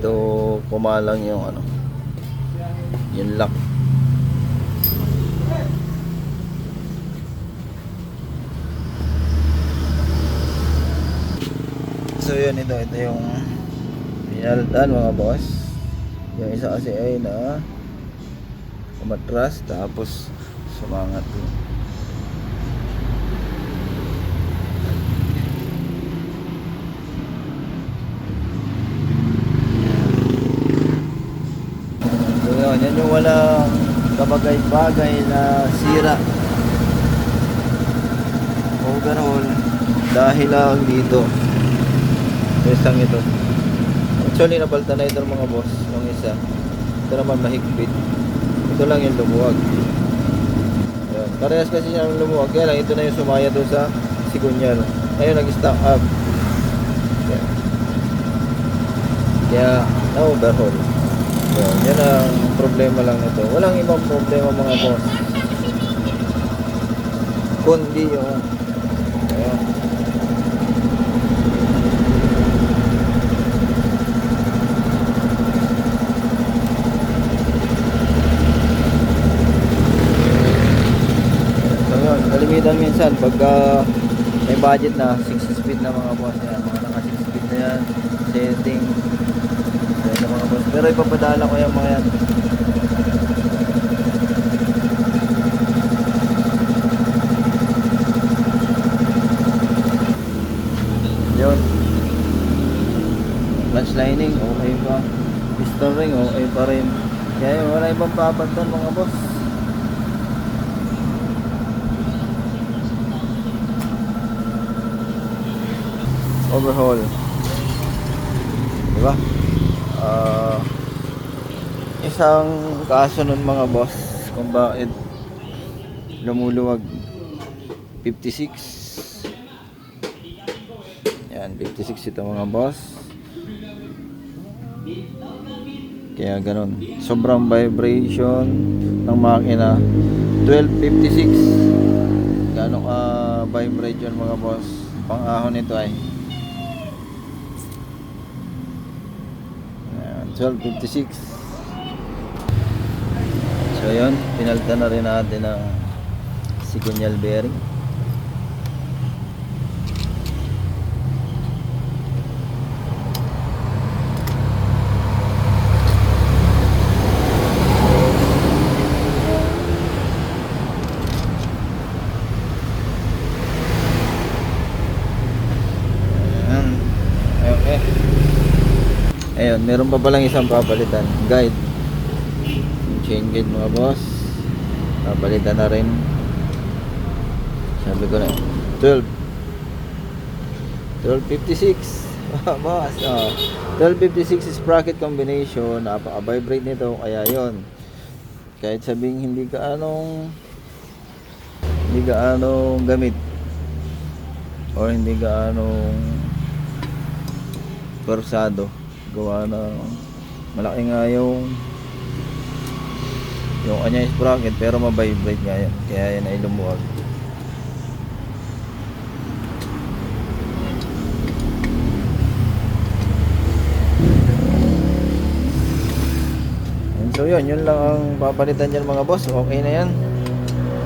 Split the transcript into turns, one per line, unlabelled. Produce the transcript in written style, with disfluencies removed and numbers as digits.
dito kumalang yung ano, yung lock. So yun, ito yung pinalitan mga boss. Yung isa kasi ay na umatras tapos sumangat yun. So yan yung walang kabagay-bagay na sira overall dahil lang dito isang ito. Actually napalitan na ito mga boss, yung isa. Ito naman mahigpit. Ito lang yung lumuwag. Ayan. Parehas kasi siya yung lumuwag. Kaya lang ito na yung sumaya doon sa sigunyal. Ayun nag-stack up. Ayan. Kaya na-overhaul. Yan ang problema lang nito. Walang ibang problema mga boss. Kundi yung ayan. Kalimitan minsan pagka may budget na 6 speed na mga boss yan, mga naka 6 speed na yan setting yan na mga boss, pero ipapadala ko yung mga yan. Yun, clutch lining okay pa, piston ring okay pa rin, kaya wala ibang papantan mga boss. Overhaul, diba? Isang kaso nun mga boss kung bakit lumuluwag. 56 yan, 56 ito mga boss, kaya ganun, sobrang vibration ng makina. 1256 gano'n ka vibration mga boss. Pang ahon nito ay 1256. So yun, pinalitan na rin natin ng sigunyal bearing. Okay. Ayun, meron pa palang isang papalitan, guide. Yung chain guide mga boss, papalitan na rin. Sabi ko na 1256 boss. 1256 sprocket combination, napaka-vibrate nito, kaya yon. Kahit sabing hindi ka anong gamit or hindi ka anong persado, gawa ng malaki nga yung kanya sprocket, pero ma-vibrate nga yan, kaya yan ay lumuwag. So yun lang ang papalitan dyan mga boss, okay na yan.